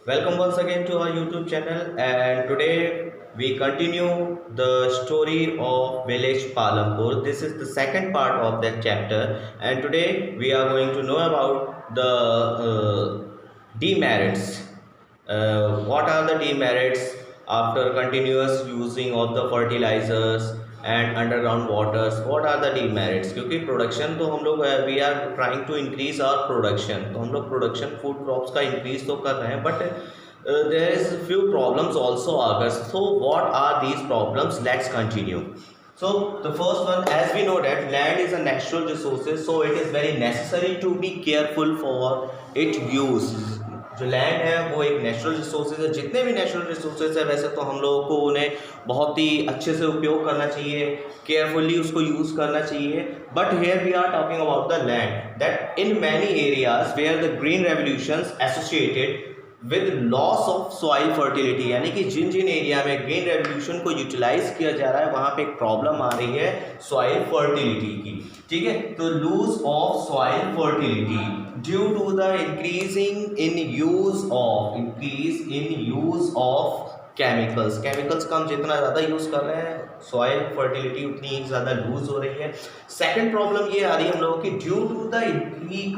Welcome once again to our YouTube channel, and today we continue the story of village Palampur. This is the second part of that chapter, and today we are going to know about the demerits. What are the demerits after continuous using of the fertilizers and underground waters? What are the demerits? क्योंकि production तो हम लोग we are trying to increase our production, तो हम लोग production food crops का increase तो कर रहे हैं, but there is few problems also occurs. So what are these problems? Let's continue. So the first one, as we know that land is a natural resources, so it is very necessary to be careful for its use. जो land है वो एक natural resources है, जितने भी natural resources है वैसे तो हम लोगों को उन्हें बहुत ही अच्छे से उपयोग करना चाहिए, केयरफुली उसको यूज़ करना चाहिए. But here we are talking about the land that in many areas where the green revolutions associated with loss of soil fertility, यानी कि जिन जिन एरिया में ग्रीन रेवोल्यूशन को यूटिलाइज किया जा रहा है वहाँ पे एक प्रॉब्लम आ रही है सॉइल फर्टिलिटी की. ठीक है, तो lose of soil fertility due to the increase in use of chemicals का हम जितना ज़्यादा यूज़ कर रहे हैं सॉइल फर्टिलिटी उतनी ज़्यादा लूज हो रही है. सेकंड प्रॉब्लम ये आ रही है हम लोगों की, due to the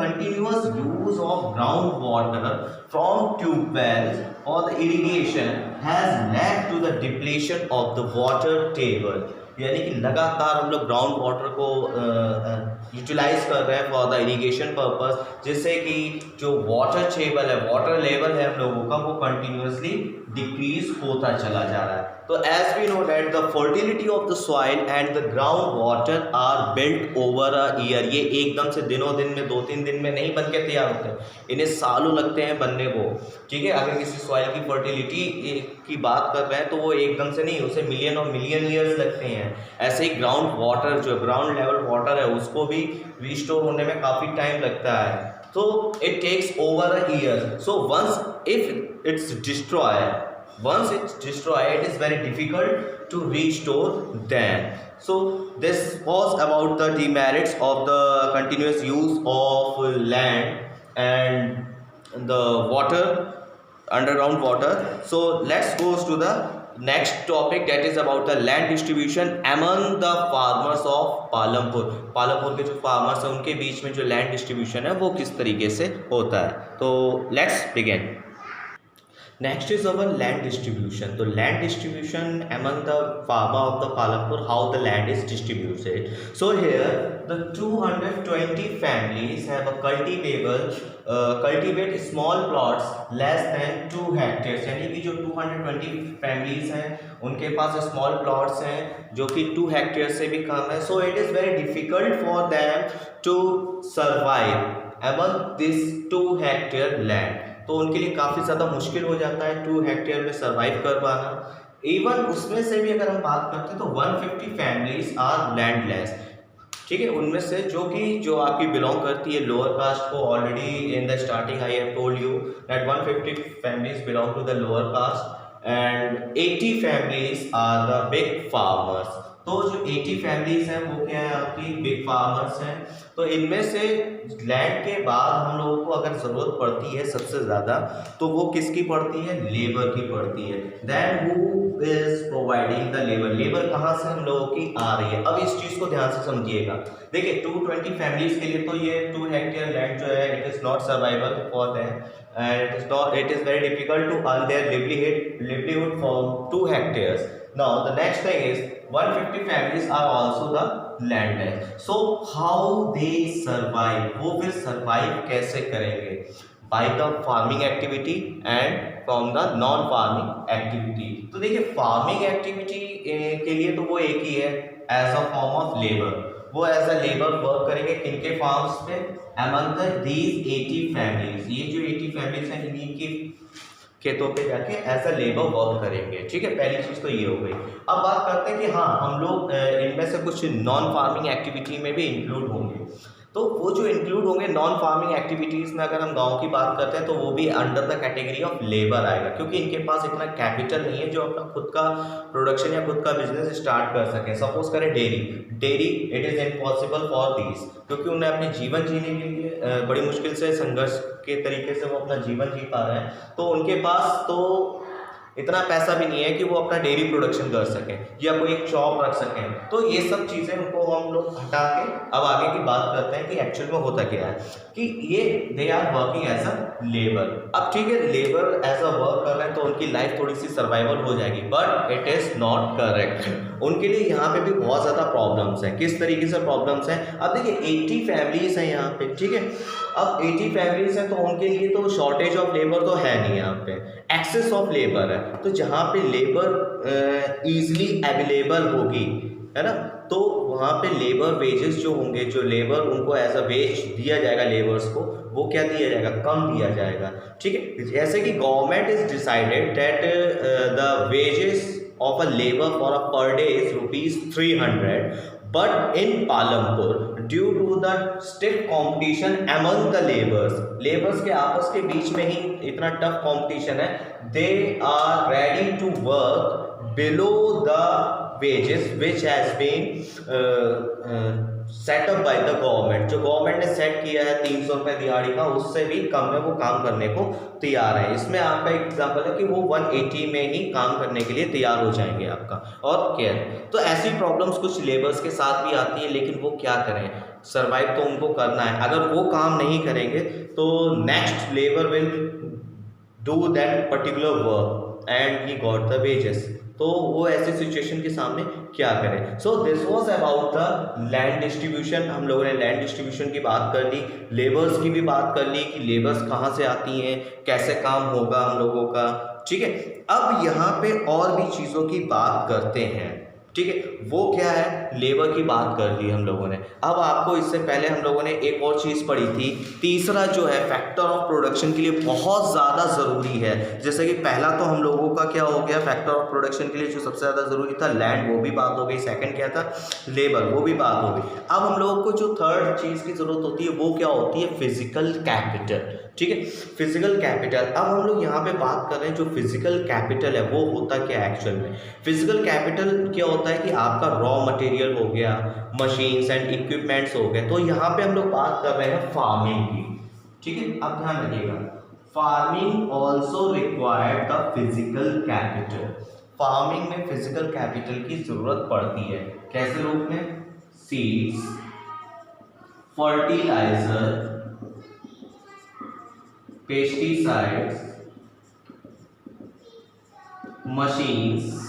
continuous use of ground water from tube wells और the irrigation has led to the depletion of the water table, यानी कि लगातार हम लोग ग्राउंड वाटर को यूटिलाइज कर रहे हैं फॉर द इरिगेशन पर्पस, जिससे कि जो वाटर टेबल है, वाटर लेवल है हम लोगों का, वो कंटिन्यूसली डिक्रीज होता चला जा रहा है. तो as we know that the fertility of the soil and the ground water are built over a year. ये एकदम से दिनों दिन में 2-3 दिन में नहीं बन के तैयार होते हैं, इन्हें सालों लगते हैं बनने को. ठीक है, अगर किसी सॉइल की फर्टिलिटी की बात कर रहे हैं तो वो एकदम से नहीं, उसे मिलियन और मिलियन ईयर्स लगते हैं. ऐसे ही ग्राउंड वाटर, जो ग्राउंड लेवल वाटर है, उसको भी रिस्टोर होने में काफ़ी टाइम लगता है. So it takes over a year. So once it's destroyed, it is very difficult to restore them. So this was about the demerits of the continuous use of land and the water, underground water. So let's go to the next topic, that is about the land distribution among the farmers of Palampur के जो farmers हैं उनके बीच में जो land distribution है वो किस तरीके से होता है. तो let's begin. Next is our land distribution. So land distribution among the farmer of the Palampur, how the land is distributed. So here the 220 families have a cultivate small plots less than 2 hectares, यानी कि जो 220 families हैं उनके पास small plots हैं जो कि 2 hectare से भी कम है. So it is very difficult for them to survive among this 2 hectare land. तो उनके लिए काफ़ी ज़्यादा मुश्किल हो जाता है 2 हेक्टेयर में सर्वाइव कर पाना. इवन उसमें से भी अगर हम बात करते हैं तो 150 फैमिलीज आर लैंडलेस. ठीक है, उनमें से जो आपकी बिलोंग करती है लोअर कास्ट को, already in the starting I have told you that 150 families belong to the lower caste and 80 families are the big farmers. तो जो 80 फैमिलीज हैं वो क्या है, आपकी बिग फार्मर्स हैं. तो इनमें से लैंड के बाद हम लोगों को अगर ज़रूरत पड़ती है सबसे ज़्यादा तो वो किसकी पड़ती है, लेबर की पड़ती है. Then who is providing the labour कहाँ से हम लोगों की आ रही है. अब इस चीज़ को ध्यान से समझिएगा. देखिए 220 फैमिलीज के लिए तो ये 2 हेक्टेयर लैंड जो है it is not survival for them and it is very difficult to earn their livelihood from 2 hectares. Now the next thing is 150 families are also the landless. So how they survive, वो फिर survive कैसे करेंगे, by the farming activity and from the non farming activity. तो देखिए farming activity के लिए तो वो एक ही है, as a form of labour. वो एज अ लेबर वर्क करेंगे किनके फार्म्स पे, among these 80 families. ये जो 80 families हैं इन्हीं के खेतों पे जाके एज अ लेबर वर्क करेंगे. ठीक है, पहली चीज़ तो ये हो गई. अब बात करते हैं कि हाँ हम लोग इनमें से कुछ नॉन फार्मिंग एक्टिविटी में भी इंक्लूड होंगे. तो वो जो इंक्लूड होंगे नॉन फार्मिंग एक्टिविटीज़ में, अगर हम गांव की बात करते हैं तो वो भी under the category of labour आएगा, क्योंकि इनके पास इतना कैपिटल नहीं है जो अपना खुद का प्रोडक्शन या खुद का बिजनेस स्टार्ट कर सकें। सपोज करें dairy, it is impossible for these, क्योंकि उन्हें अपने जीवन जीने के लिए बड़ी मुश्किल से संघर्ष के तरीके से वो अपना जीवन जी पा रहे हैं, तो उनके पास तो इतना पैसा भी नहीं है कि वो अपना डेयरी प्रोडक्शन कर सकें या कोई एक शॉप रख सकें। तो ये सब चीज़ें उनको हम लोग हटा के अब आगे की बात करते हैं कि एक्चुअल में होता क्या है, कि ये they are working as a labour. अब ठीक है, लेबर एज अ वर्क कर रहे हैं तो उनकी लाइफ थोड़ी सी सर्वाइवल हो जाएगी, but it is not correct. उनके लिए यहाँ पे भी बहुत ज़्यादा प्रॉब्लम्स हैं। किस तरीके से प्रॉब्लम्स हैं? अब देखिए 80 फैमिलीज हैं यहाँ पे, ठीक है। अब 80 फैमिलीज हैं तो उनके लिए तो शॉर्टेज ऑफ लेबर तो है नहीं, यहाँ पे एक्सेस ऑफ लेबर है। तो जहाँ पे लेबर ईजिली अवेलेबल होगी, है ना, तो वहाँ पे लेबर वेजेस जो होंगे, जो लेबर उनको एज अ वेज दिया जाएगा लेबर्स को, वो क्या दिया जाएगा? कम दिया जाएगा, ठीक है। जैसे कि government is decided that the wages of a labor for a per day is rupees 300, but in Palampur due to the stiff competition among the laborers के आपस के बीच में ही इतना टफ कंपटीशन है, they are ready to work below the wages which has been set up by the government. जो government ने set किया है 300 रुपये दिहाड़ी का, उससे भी कम में वो काम करने को तैयार है। इसमें आपका एक एग्जाम्पल है कि वो 180 में ही काम करने के लिए तैयार हो जाएंगे आपका, और क्या है। तो ऐसी प्रॉब्लम्स कुछ लेबर्स के साथ भी आती है, लेकिन वो क्या करें, सर्वाइव तो उनको करना है। अगर वो काम नहीं करेंगे तो next labour will do that particular work and he got the wages. तो वो ऐसे सिचुएशन के सामने क्या करें। So this was about the land distribution. हम लोगों ने लैंड डिस्ट्रीब्यूशन की बात कर ली, लेबर्स की भी बात कर ली कि लेबर्स कहाँ से आती हैं, कैसे काम होगा हम लोगों का, ठीक है। अब यहाँ पे और भी चीज़ों की बात करते हैं, ठीक है। वो क्या है, लेबर की बात कर ली हम लोगों ने। अब आपको इससे पहले हम लोगों ने एक और चीज़ पढ़ी थी, तीसरा जो है फैक्टर ऑफ प्रोडक्शन के लिए बहुत ज़्यादा ज़रूरी है। जैसे कि पहला तो हम लोगों का क्या हो गया, फैक्टर ऑफ प्रोडक्शन के लिए जो सबसे ज़्यादा ज़रूरी था लैंड, वो भी बात हो गई। सेकंड क्या था, लेबर, वो भी बात हो गई। अब हम लोगों को जो थर्ड चीज़ की ज़रूरत होती है वो क्या होती है, फिजिकल कैपिटल, ठीक है। फिजिकल कैपिटल, अब हम लोग यहाँ पे बात कर रहे हैं जो फिजिकल कैपिटल है वो होता क्या है एक्चुअल में। फिजिकल कैपिटल क्या होता है कि आपका रॉ मटेरियल हो गया, मशीन्स एंड इक्विपमेंट्स हो गए। तो यहाँ पे हम लोग बात कर रहे हैं फार्मिंग की, ठीक है। अब ध्यान रखिएगा, farming also required the physical capital. Farming में फिजिकल कैपिटल की जरूरत पड़ती है। कैसे रूप में, seeds, fertiliser, pesticides, machines,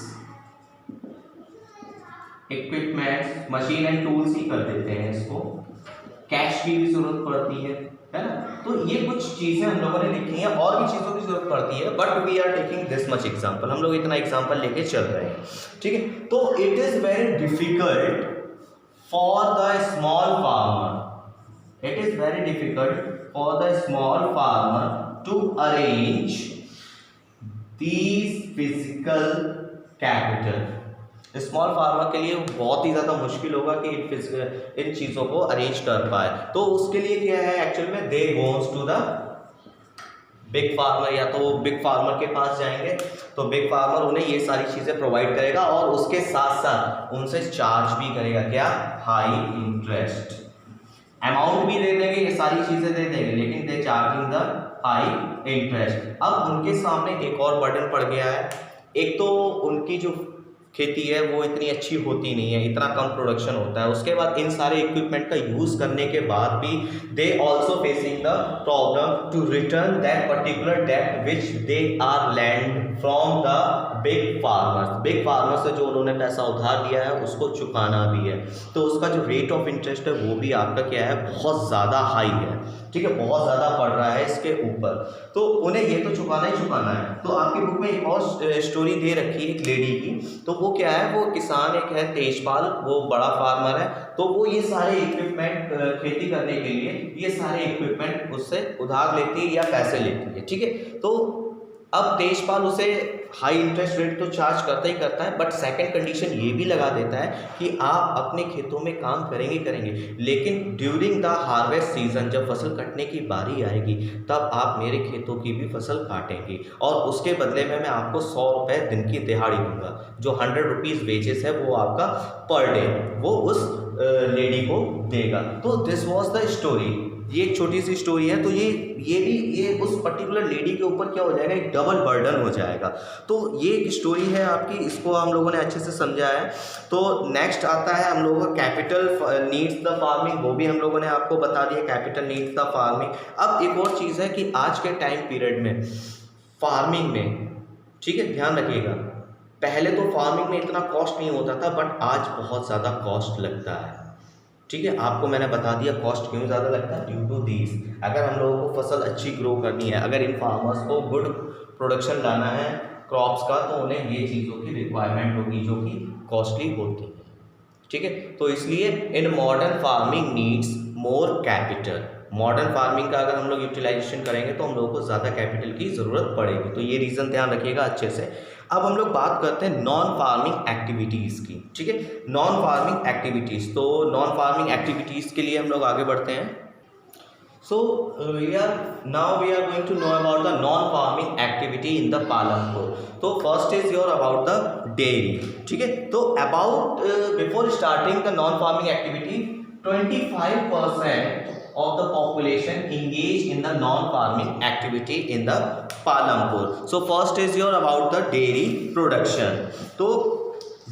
equipments, machine and tools ही कर देते हैं इसको, कैश की भी जरूरत पड़ती है ना। तो ये कुछ चीजें हम लोगों ने लिखी हैं, और भी चीजों की जरूरत पड़ती है, but we are taking this much example, हम लोग इतना एग्जांपल लेके चल रहे हैं, ठीक है। तो it is very difficult for the small farmer, it is very difficult for the small farmer to arrange these physical capital। Small farmer के लिए बहुत ही ज़्यादा मुश्किल होगा कि इन चीज़ों को अरेंज कर पाए। तो उसके लिए क्या है एक्चुअल में, they goes to the big farmer, या तो वो बिग फार्मर के पास जाएंगे, तो बिग फार्मर उन्हें ये सारी चीज़ें प्रोवाइड करेगा और उसके साथ साथ उनसे चार्ज भी करेगा, क्या, हाई इंटरेस्ट। अमाउंट भी दे देंगे, ये सारी चीजें दे देंगे, लेकिन दे चार्जिंग द हाई इंटरेस्ट। अब उनके सामने एक और बर्डन पड़ गया है। एक तो उनकी जो खेती है वो इतनी अच्छी होती नहीं है, इतना कम प्रोडक्शन होता है। उसके बाद इन सारे इक्विपमेंट का यूज़ करने के बाद भी they also facing the problem to return that particular debt which they are land from the big farmers. Big farmer से जो उन्होंने पैसा उधार लिया है उसको चुकाना भी है, तो उसका जो रेट ऑफ इंटरेस्ट है वो भी आपका क्या है, बहुत ज़्यादा हाई है, ठीक है, बहुत ज़्यादा पड़ रहा है इसके ऊपर। तो उन्हें ये तो चुकाना ही चुकाना है। तो आपकी बुक में एक और स्टोरी दे रखी है एक लेडी की, तो वो क्या है, वो किसान एक है तेजपाल, वो बड़ा फार्मर है, तो वो ये सारे इक्विपमेंट खेती करने के लिए ये सारे इक्विपमेंट उससे उधार लेती है या पैसे लेती है, ठीक है। तो अब तेजपाल उसे हाई इंटरेस्ट रेट तो चार्ज करता ही करता है, बट सेकंड कंडीशन ये भी लगा देता है कि आप अपने खेतों में काम करेंगे करेंगे, लेकिन ड्यूरिंग द हार्वेस्ट सीजन, जब फसल कटने की बारी आएगी तब आप मेरे खेतों की भी फसल काटेंगे, और उसके बदले में मैं आपको 100 रुपये दिन की दिहाड़ी दूंगा। जो 100 रुपीज़ वेजेस है वो आपका पर डे वो उस लेडी को देगा। तो दिस वॉज द स्टोरी। ये एक छोटी सी स्टोरी है। तो ये उस पर्टिकुलर लेडी के ऊपर क्या हो जाएगा, एक डबल बर्डन हो जाएगा। तो ये एक स्टोरी है आपकी, इसको हम लोगों ने अच्छे से समझा है। तो नेक्स्ट आता है हम लोगों का कैपिटल नीड्स द फार्मिंग, वो भी हम लोगों ने आपको बता दिया, कैपिटल नीड्स द फार्मिंग। अब एक और चीज़ है कि आज के टाइम पीरियड में फार्मिंग में, ठीक है, ध्यान रखिएगा, पहले तो फार्मिंग में इतना कॉस्ट नहीं होता था, बट आज बहुत ज़्यादा कॉस्ट लगता है। ठीक है, आपको मैंने बता दिया कॉस्ट क्यों ज़्यादा लगता है, ड्यू टू दीज। अगर हम लोगों को फसल अच्छी ग्रो करनी है, अगर इन फार्मर्स को गुड प्रोडक्शन लाना है क्रॉप्स का, तो उन्हें ये चीज़ों की रिक्वायरमेंट होगी जो कि कॉस्टली होती है। ठीक है, तो इसलिए in modern farming needs more capital. Modern farming का अगर हम लोग यूटिलाइजेशन करेंगे तो हम लोगों को ज़्यादा कैपिटल की ज़रूरत पड़ेगी। तो ये रीज़न ध्यान रखिएगा अच्छे से। अब हम लोग बात करते हैं नॉन फार्मिंग एक्टिविटीज़ की। ठीक है, नॉन फार्मिंग एक्टिविटीज़, तो नॉन फार्मिंग एक्टिविटीज़ के लिए हम लोग आगे बढ़ते हैं। So we are going to know about the non-farming activity in the Palampur. तो first is your about the dairy. ठीक है, तो about before starting the non-farming activity, 25% of the population engage in the non-farming activity in the Palampur. So first is your about the dairy production. तो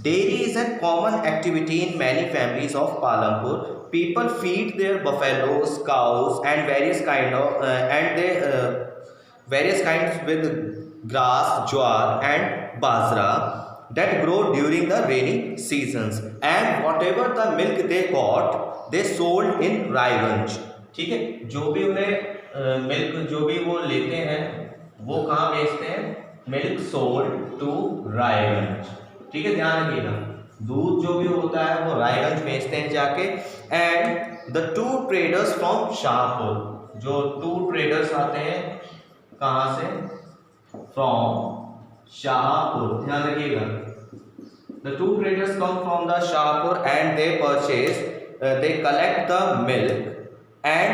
dairy is a common activity in many families of Palampur. People feed their buffaloes, cows, and various kinds with grass, jowar, and bajra that grow during the rainy seasons. And whatever the milk they got, they sold in Raiganj. ठीक है, जो भी उन्हें milk जो भी वो लेते हैं वो कहाँ बेचते हैं, मिल्क सोल्ड टू रायगंज। ठीक है, ध्यान रखिएगा, दूध जो भी होता है वो रायगंज बेचते हैं जाके। And the two traders from Shahpur, जो टू ट्रेडर्स आते हैं कहाँ से, फ्रॉम शाहपुर, ध्यान रखिएगा, the two traders come from the Shahpur and they purchase, they collect the milk and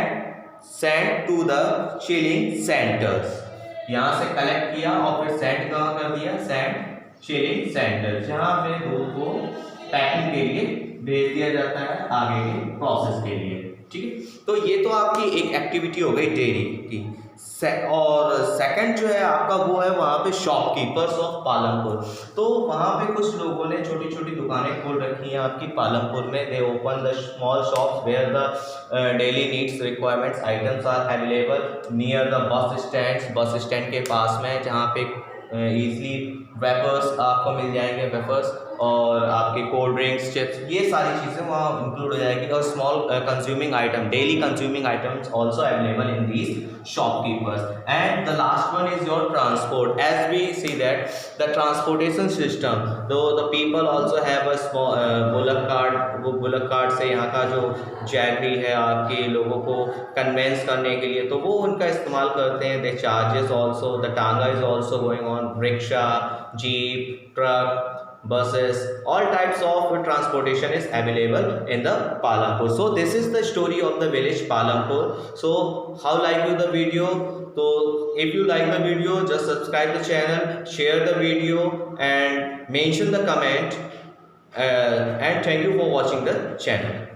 send to the chilling centres. यहाँ से कलेक्ट किया और फिर सेंड कहाँ कर दिया, सेंड चिलिंग सेंटर, जहाँ पे दूध को पैकिंग के लिए भेज दिया जाता है आगे के प्रोसेस के लिए। ठीक है, तो ये तो आपकी एक एक्टिविटी हो गई डेयरी की। और सेकंड जो है आपका वो है वहाँ पे शॉपकीपर्स ऑफ पालमपुर। तो वहाँ पे कुछ लोगों ने छोटी छोटी दुकानें खोल रखी हैं आपकी पालमपुर में। They open the small shops where the daily needs requirements items are available near the bus stand, bus stand के पास में, जहाँ पे ईजिली वेपर्स आपको मिल जाएंगे, वेपर्स और आपके कोल्ड ड्रिंक्स, चिप्स, ये सारी चीज़ें वहाँ इंक्लूड हो जाएगी। और small consuming item, daily consuming items also available in these shopkeepers. And the last one is your transport. As we see that the transportation system, though the people also have a bullock cart, वो bullock cart से यहाँ का जो jaggery है आपके लोगों को convince करने के लिए, तो वो उनका इस्तेमाल करते हैं। दे चार्जेस ऑल्सो, द टांगा is also going on, rickshaw, jeep, truck, buses, all types of transportation is available in the Palampur. So this is the story of the village Palampur. So how like you the video? So if you like the video, just subscribe the channel, share the video and mention the comment, and thank you for watching the channel.